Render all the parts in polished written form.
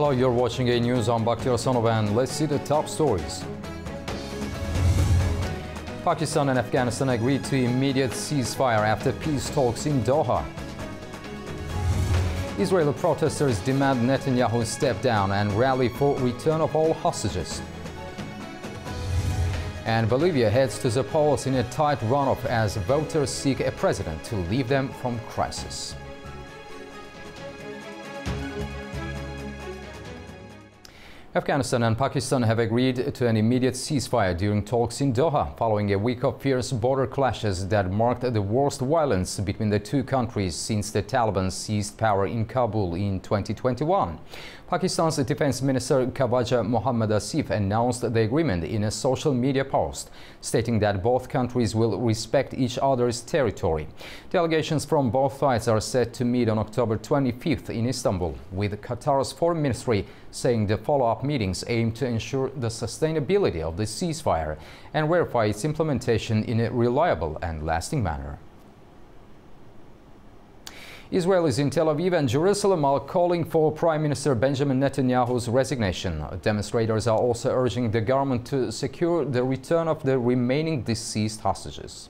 Hello, you're watching A News. I'm Bakhtiar Sonov, and let's see the top stories. Pakistan and Afghanistan agreed to immediate ceasefire after peace talks in Doha. Israeli protesters demand Netanyahu step down and rally for return of all hostages. And Bolivia heads to the polls in a tight runoff as voters seek a president to leave them from crisis. Afghanistan and Pakistan have agreed to an immediate ceasefire during talks in Doha, following a week of fierce border clashes that marked the worst violence between the two countries since the Taliban seized power in Kabul in 2021. Pakistan's Defense Minister Khawaja Mohammad Asif announced the agreement in a social media post, stating that both countries will respect each other's territory. Delegations from both sides are set to meet on October 25th in Istanbul, with Qatar's Foreign Ministry saying the follow-up meetings aim to ensure the sustainability of the ceasefire and verify its implementation in a reliable and lasting manner. Israelis in Tel Aviv and Jerusalem are calling for Prime Minister Benjamin Netanyahu's resignation. Demonstrators are also urging the government to secure the return of the remaining deceased hostages.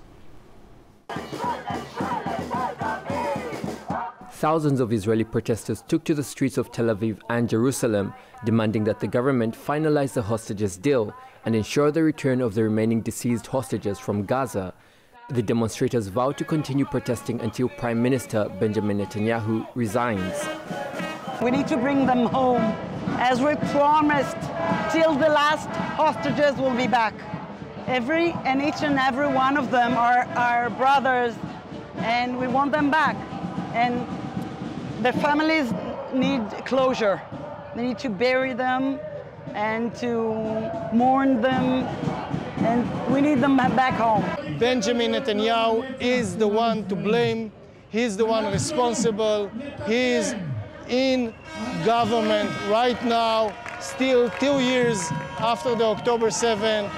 Thousands of Israeli protesters took to the streets of Tel Aviv and Jerusalem, demanding that the government finalize the hostages deal and ensure the return of the remaining deceased hostages from Gaza. The demonstrators vowed to continue protesting until Prime Minister Benjamin Netanyahu resigns. We need to bring them home, as we promised, till the last hostages will be back. Each and every one of them are our brothers, and we want them back. And their families need closure. They need to bury them and to mourn them, and we need them back home. Benjamin Netanyahu is the one to blame. He's the one responsible. He's in government right now, still 2 years after the October 7,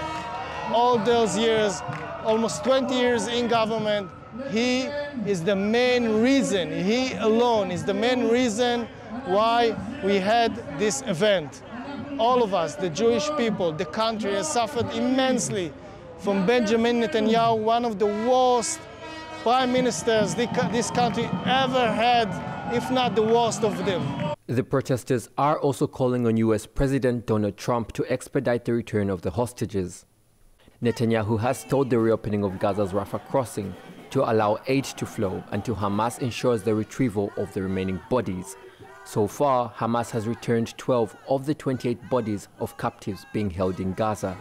all those years, almost 20 years in government. He is the main reason, he alone is the main reason why we had this event. All of us, the Jewish people, the country has suffered immensely from Benjamin Netanyahu, one of the worst prime ministers this country ever had, if not the worst of them. The protesters are also calling on US President Donald Trump to expedite the return of the hostages. Netanyahu has stalled the reopening of Gaza's Rafah crossing to allow aid to flow until Hamas ensures the retrieval of the remaining bodies. So far, Hamas has returned 12 of the 28 bodies of captives being held in Gaza.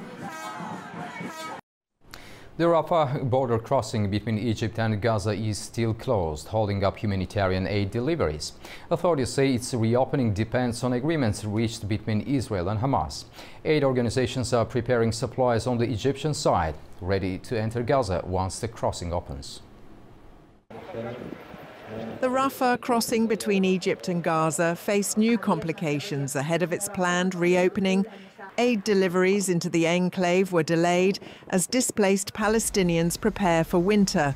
The Rafah border crossing between Egypt and Gaza is still closed, holding up humanitarian aid deliveries. Authorities say its reopening depends on agreements reached between Israel and Hamas. Aid organizations are preparing supplies on the Egyptian side, ready to enter Gaza once the crossing opens. The Rafah crossing between Egypt and Gaza faced new complications ahead of its planned reopening. Aid deliveries into the enclave were delayed as displaced Palestinians prepare for winter.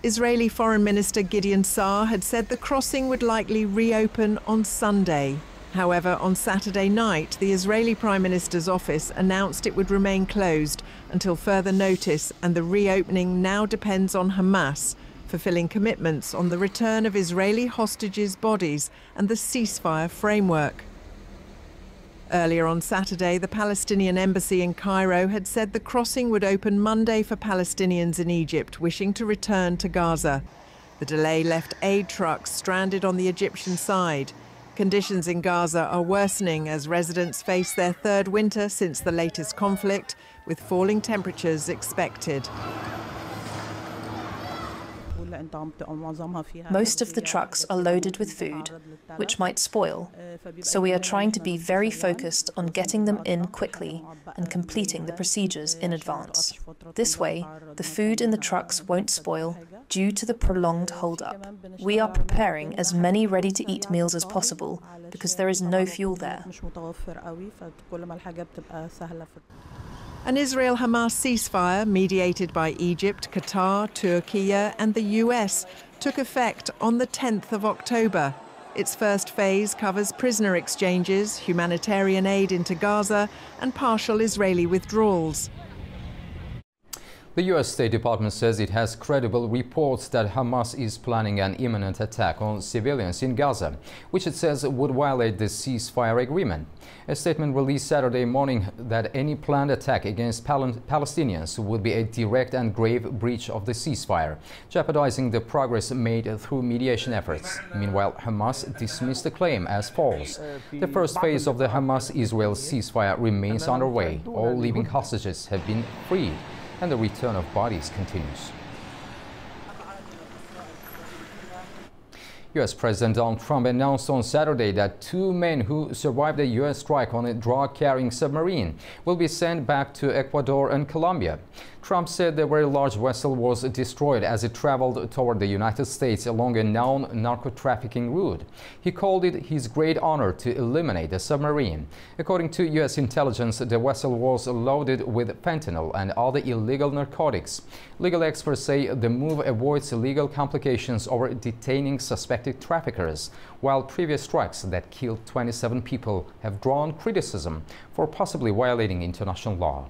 Israeli Foreign Minister Gideon Saar had said the crossing would likely reopen on Sunday. However, on Saturday night, the Israeli Prime Minister's office announced it would remain closed until further notice, and the reopening now depends on Hamas fulfilling commitments on the return of Israeli hostages' bodies and the ceasefire framework. Earlier on Saturday, the Palestinian embassy in Cairo had said the crossing would open Monday for Palestinians in Egypt wishing to return to Gaza. The delay left aid trucks stranded on the Egyptian side. Conditions in Gaza are worsening as residents face their third winter since the latest conflict, with falling temperatures expected. Most of the trucks are loaded with food, which might spoil, so we are trying to be very focused on getting them in quickly and completing the procedures in advance. This way, the food in the trucks won't spoil due to the prolonged hold-up. We are preparing as many ready-to-eat meals as possible because there is no fuel there. An Israel-Hamas ceasefire, mediated by Egypt, Qatar, Turkey and the US, took effect on the 10th of October. Its first phase covers prisoner exchanges, humanitarian aid into Gaza, and partial Israeli withdrawals. The U.S. State Department says it has credible reports that Hamas is planning an imminent attack on civilians in Gaza, which it says would violate the ceasefire agreement. A statement released Saturday morning that any planned attack against Palestinians would be a direct and grave breach of the ceasefire, jeopardizing the progress made through mediation efforts. Meanwhile, Hamas dismissed the claim as false. The first phase of the Hamas-Israel ceasefire remains underway. All living hostages have been freed, and the return of bodies continues. U.S. President Donald Trump announced on Saturday that 2 men who survived a U.S. strike on a drug-carrying submarine will be sent back to Ecuador and Colombia. Trump said the very large vessel was destroyed as it traveled toward the United States along a known narco-trafficking route. He called it his great honor to eliminate the submarine. According to U.S. intelligence, the vessel was loaded with fentanyl and other illegal narcotics. Legal experts say the move avoids legal complications over detaining suspected traffickers, while previous strikes that killed 27 people have drawn criticism for possibly violating international law.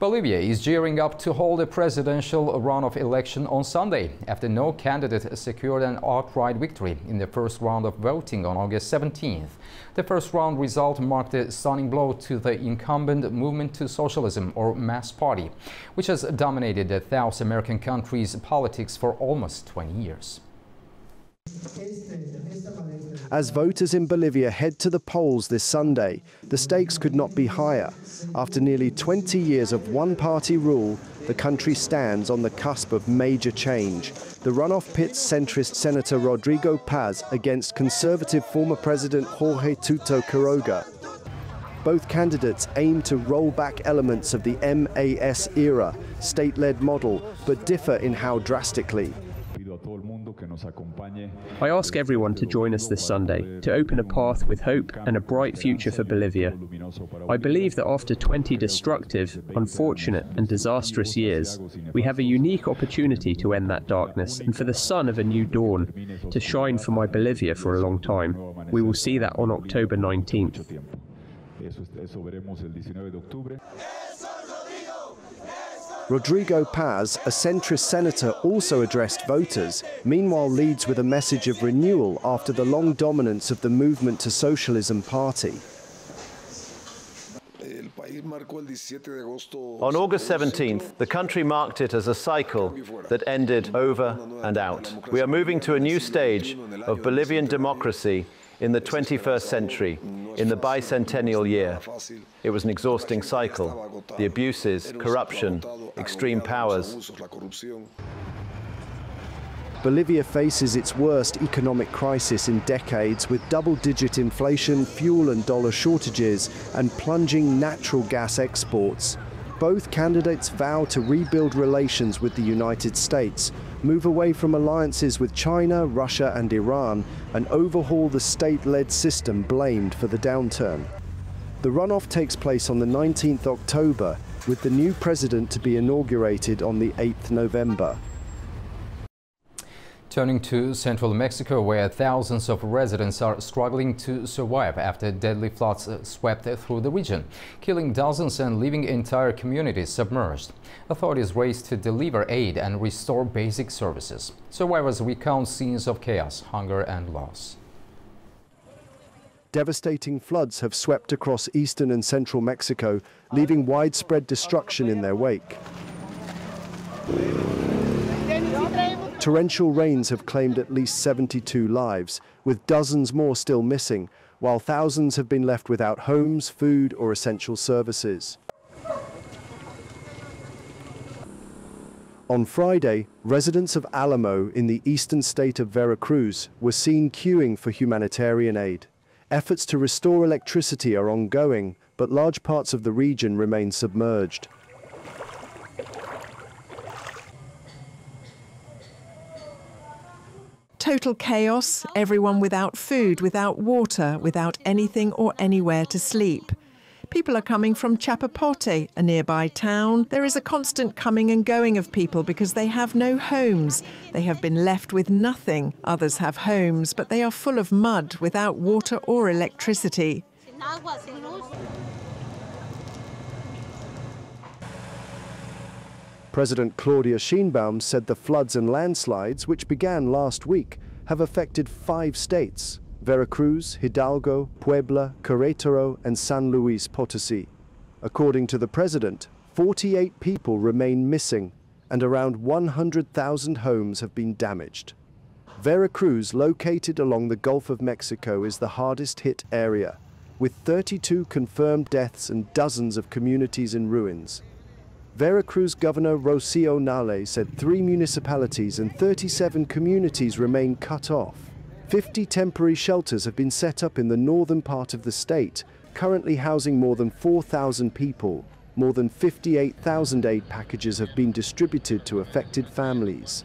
Bolivia is gearing up to hold a presidential runoff election on Sunday after no candidate secured an outright victory in the first round of voting on August 17th. The first round result marked a stunning blow to the incumbent Movement to Socialism, or MAS party, which has dominated the South American country's politics for almost 20 years. As voters in Bolivia head to the polls this Sunday, the stakes could not be higher. After nearly 20 years of one-party rule, the country stands on the cusp of major change. The runoff pits centrist Senator Rodrigo Paz against conservative former President Jorge Tuto Quiroga. Both candidates aim to roll back elements of the MAS era, state-led model, but differ in how drastically. I ask everyone to join us this Sunday to open a path with hope and a bright future for Bolivia. I believe that after 20 destructive, unfortunate and disastrous years, we have a unique opportunity to end that darkness and for the sun of a new dawn to shine for my Bolivia for a long time. We will see that on October 19th. Rodrigo Paz, a centrist senator, also addressed voters, meanwhile leads with a message of renewal after the long dominance of the Movement to Socialism party. On August 17th, the country marked it as a cycle that ended over and out. We are moving to a new stage of Bolivian democracy in the 21st century, in the bicentennial year. It was an exhausting cycle. The abuses, corruption, extreme powers. Bolivia faces its worst economic crisis in decades, with double-digit inflation, fuel and dollar shortages, and plunging natural gas exports. Both candidates vow to rebuild relations with the United States, move away from alliances with China, Russia and Iran, and overhaul the state-led system blamed for the downturn. The runoff takes place on the 19th October, with the new president to be inaugurated on the 8th November. Turning to central Mexico, where thousands of residents are struggling to survive after deadly floods swept through the region, killing dozens and leaving entire communities submerged. Authorities raced to deliver aid and restore basic services. Survivors recount scenes of chaos, hunger and loss. Devastating floods have swept across eastern and central Mexico, leaving widespread destruction in their wake. Torrential rains have claimed at least 72 lives, with dozens more still missing, while thousands have been left without homes, food or essential services. On Friday, residents of Alamo in the eastern state of Veracruz were seen queuing for humanitarian aid. Efforts to restore electricity are ongoing, but large parts of the region remain submerged. Total chaos, everyone without food, without water, without anything or anywhere to sleep. People are coming from Chapapote, a nearby town. There is a constant coming and going of people because they have no homes. They have been left with nothing. Others have homes, but they are full of mud without water or electricity. President Claudia Sheinbaum said the floods and landslides, which began last week, have affected 5 states: Veracruz, Hidalgo, Puebla, Querétaro and San Luis Potosí. According to the president, 48 people remain missing and around 100,000 homes have been damaged. Veracruz, located along the Gulf of Mexico, is the hardest hit area, with 32 confirmed deaths and dozens of communities in ruins. Veracruz Governor Rocio Nale said 3 municipalities and 37 communities remain cut off. 50 temporary shelters have been set up in the northern part of the state, currently housing more than 4,000 people. More than 58,000 aid packages have been distributed to affected families.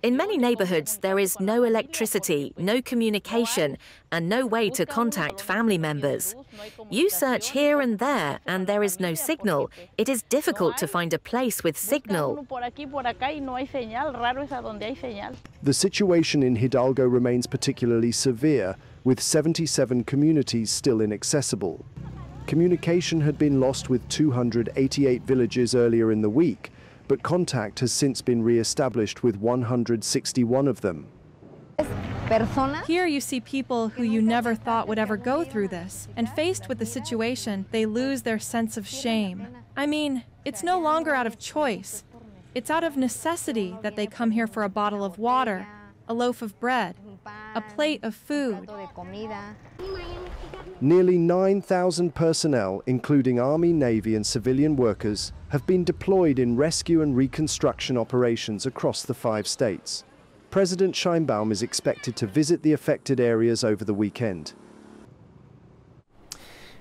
In many neighborhoods, there is no electricity, no communication, and no way to contact family members. You search here and there is no signal. It is difficult to find a place with signal. The situation in Hidalgo remains particularly severe, with 77 communities still inaccessible. Communication had been lost with 288 villages earlier in the week, but contact has since been re-established with 161 of them. Here you see people who you never thought would ever go through this, and faced with the situation, they lose their sense of shame. I mean, it's no longer out of choice. It's out of necessity that they come here for a bottle of water, a loaf of bread, a plate of food. Nearly 9,000 personnel, including Army, Navy and civilian workers, have been deployed in rescue and reconstruction operations across the 5 states. President Sheinbaum is expected to visit the affected areas over the weekend.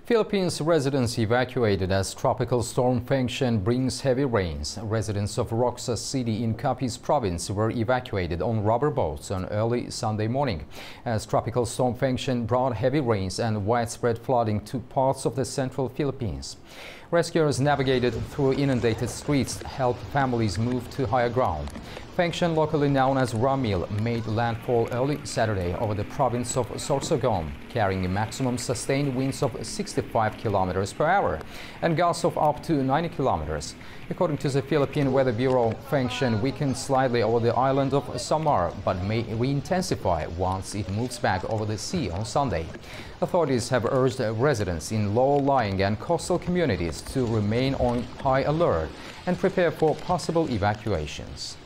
Philippines residents evacuated as Tropical Storm Fengshen brings heavy rains. Residents of Roxas City in Capiz province were evacuated on rubber boats on early Sunday morning, as Tropical Storm Fengshen brought heavy rains and widespread flooding to parts of the central Philippines. Rescuers navigated through inundated streets to help families move to higher ground. Fengshen, locally known as Ramil, made landfall early Saturday over the province of Sorsogon, carrying maximum sustained winds of 65 kilometers per hour and gusts of up to 90 kilometers. According to the Philippine Weather Bureau, Fengshen weakened slightly over the island of Samar, but may re-intensify once it moves back over the sea on Sunday. Authorities have urged residents in low-lying and coastal communities to remain on high alert and prepare for possible evacuations.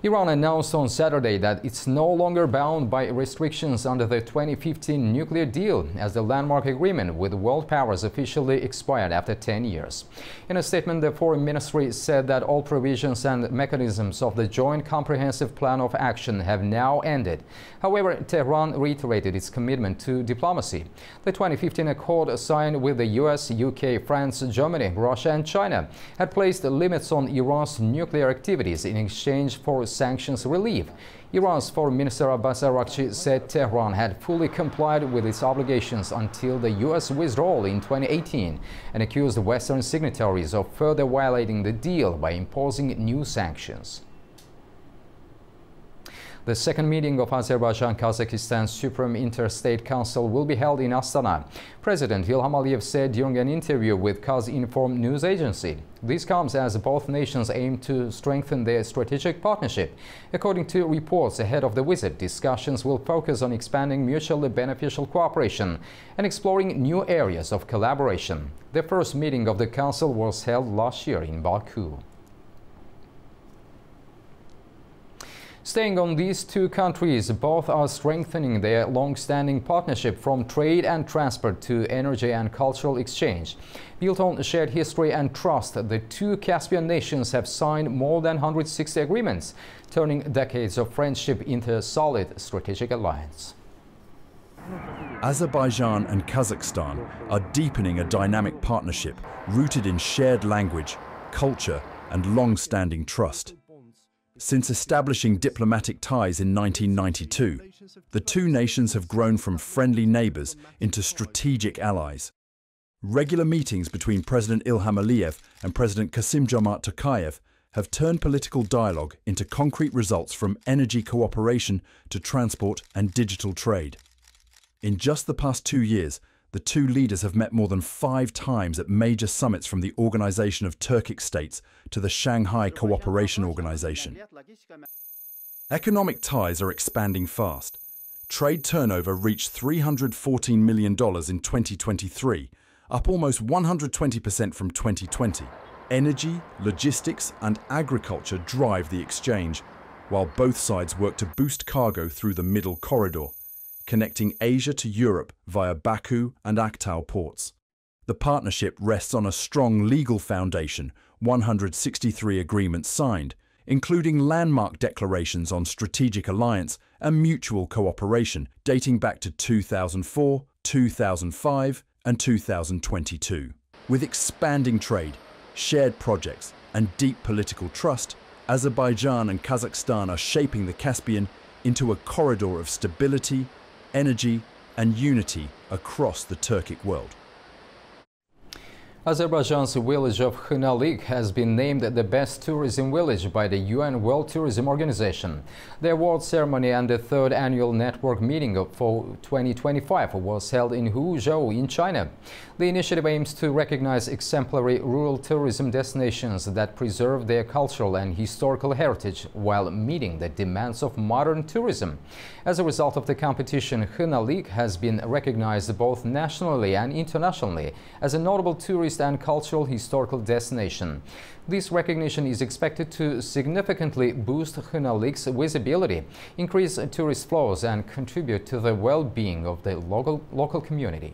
Iran announced on Saturday that it's no longer bound by restrictions under the 2015 nuclear deal, as the landmark agreement with world powers officially expired after 10 years. In a statement, the Foreign Ministry said that all provisions and mechanisms of the Joint Comprehensive Plan of Action have now ended. However, Tehran reiterated its commitment to diplomacy. The 2015 accord signed with the US, UK, France, Germany, Russia and China had placed limits on Iran's nuclear activities in exchange for sanctions relief. Iran's Foreign Minister Abbas Araghchi said Tehran had fully complied with its obligations until the U.S. withdrawal in 2018 and accused Western signatories of further violating the deal by imposing new sanctions. The second meeting of Azerbaijan-Kazakhstan Supreme Interstate Council will be held in Astana. President Ilham Aliyev said during an interview with Kazinform news agency. This comes as both nations aim to strengthen their strategic partnership. According to reports ahead of the visit, discussions will focus on expanding mutually beneficial cooperation and exploring new areas of collaboration. The first meeting of the Council was held last year in Baku. Staying on these two countries, both are strengthening their long-standing partnership from trade and transport to energy and cultural exchange. Built on shared history and trust, the two Caspian nations have signed more than 160 agreements, turning decades of friendship into a solid strategic alliance. Azerbaijan and Kazakhstan are deepening a dynamic partnership rooted in shared language, culture, and long-standing trust. Since establishing diplomatic ties in 1992, the two nations have grown from friendly neighbors into strategic allies. Regular meetings between President Ilham Aliyev and President Kassym-Jomart Tokayev have turned political dialogue into concrete results, from energy cooperation to transport and digital trade. In just the past 2 years, the two leaders have met more than 5 times at major summits, from the Organization of Turkic States to the Shanghai Cooperation Organization. Economic ties are expanding fast. Trade turnover reached $314 million in 2023, up almost 120% from 2020. Energy, logistics and agriculture drive the exchange, while both sides work to boost cargo through the Middle Corridor, connecting Asia to Europe via Baku and Aktau ports. The partnership rests on a strong legal foundation, 163 agreements signed, including landmark declarations on strategic alliance and mutual cooperation dating back to 2004, 2005 and 2022. With expanding trade, shared projects and deep political trust, Azerbaijan and Kazakhstan are shaping the Caspian into a corridor of stability, energy and unity across the Turkic world. Azerbaijan's village of Khinalik has been named the best tourism village by the UN World Tourism Organization. The award ceremony and the third annual network meeting for 2025 was held in Huzhou in China. The initiative aims to recognize exemplary rural tourism destinations that preserve their cultural and historical heritage while meeting the demands of modern tourism. As a result of the competition, Khinalik has been recognized both nationally and internationally as a notable tourist and cultural historical destination. This recognition is expected to significantly boost Khinalik's visibility, increase tourist flows and contribute to the well-being of the local community.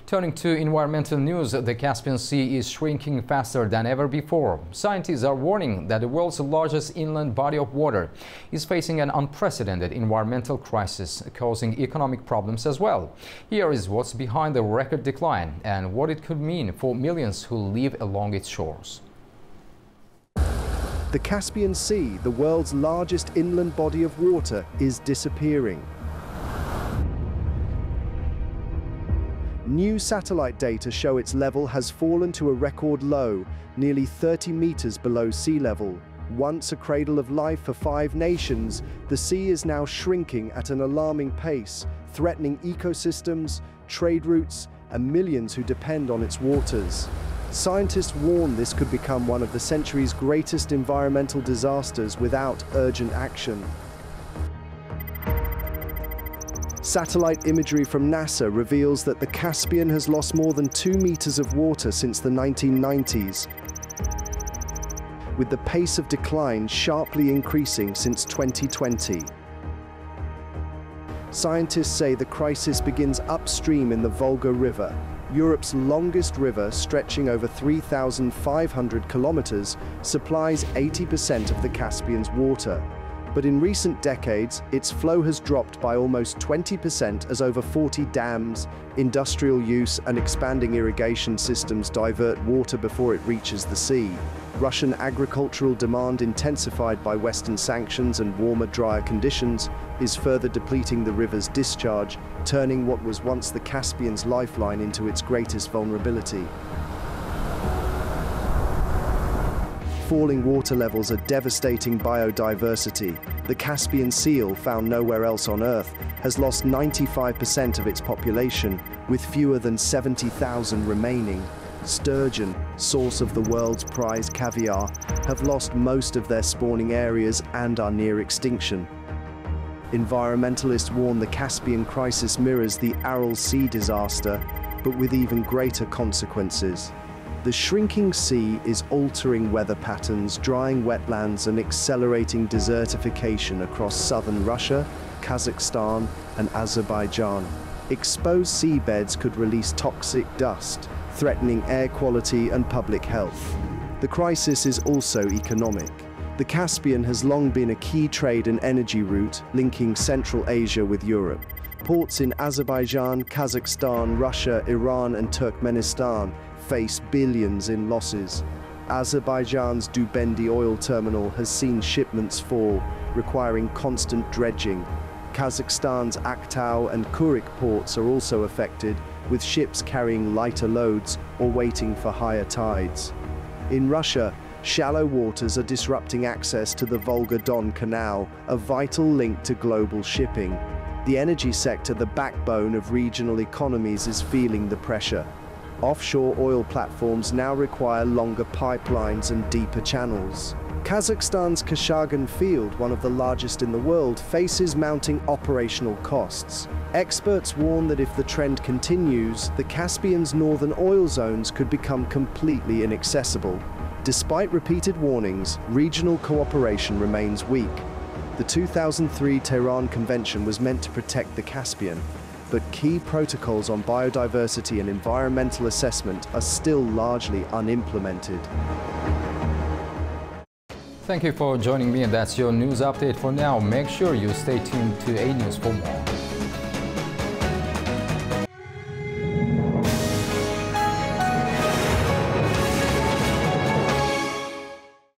Turning to environmental news, the Caspian Sea is shrinking faster than ever before. Scientists are warning that the world's largest inland body of water is facing an unprecedented environmental crisis, causing economic problems as well. Here is what's behind the record decline and what it could mean for millions who live along its shores. The Caspian Sea, the world's largest inland body of water, is disappearing. New satellite data show its level has fallen to a record low, nearly 30 meters below sea level. Once a cradle of life for 5 nations, the sea is now shrinking at an alarming pace, threatening ecosystems, trade routes, and millions who depend on its waters. Scientists warn this could become one of the century's greatest environmental disasters without urgent action. Satellite imagery from NASA reveals that the Caspian has lost more than 2 meters of water since the 1990s, with the pace of decline sharply increasing since 2020. Scientists say the crisis begins upstream in the Volga River, Europe's longest river, stretching over 3,500 kilometers, supplies 80% of the Caspian's water. But in recent decades, its flow has dropped by almost 20% as over 40 dams, industrial use and expanding irrigation systems divert water before it reaches the sea. Russian agricultural demand, intensified by Western sanctions and warmer, drier conditions, is further depleting the river's discharge, turning what was once the Caspian's lifeline into its greatest vulnerability. Falling water levels are devastating biodiversity. The Caspian seal, found nowhere else on Earth, has lost 95% of its population, with fewer than 70,000 remaining. Sturgeon, source of the world's prized caviar, have lost most of their spawning areas and are near extinction. Environmentalists warn the Caspian crisis mirrors the Aral Sea disaster, but with even greater consequences. The shrinking sea is altering weather patterns, drying wetlands and accelerating desertification across southern Russia, Kazakhstan and Azerbaijan. Exposed seabeds could release toxic dust, threatening air quality and public health. The crisis is also economic. The Caspian has long been a key trade and energy route linking Central Asia with Europe. Ports in Azerbaijan, Kazakhstan, Russia, Iran and Turkmenistan face billions in losses. Azerbaijan's Dubendi oil terminal has seen shipments fall, requiring constant dredging. Kazakhstan's Aktau and Kurik ports are also affected, with ships carrying lighter loads or waiting for higher tides. In Russia, shallow waters are disrupting access to the Volga-Don Canal, a vital link to global shipping. The energy sector, the backbone of regional economies, is feeling the pressure. Offshore oil platforms now require longer pipelines and deeper channels. Kazakhstan's Kashagan field, one of the largest in the world, faces mounting operational costs. Experts warn that if the trend continues, the Caspian's northern oil zones could become completely inaccessible. Despite repeated warnings, regional cooperation remains weak. The 2003 Tehran Convention was meant to protect the Caspian, but key protocols on biodiversity and environmental assessment are still largely unimplemented. Thank you for joining me, and that's your news update for now. Make sure you stay tuned to A News for more.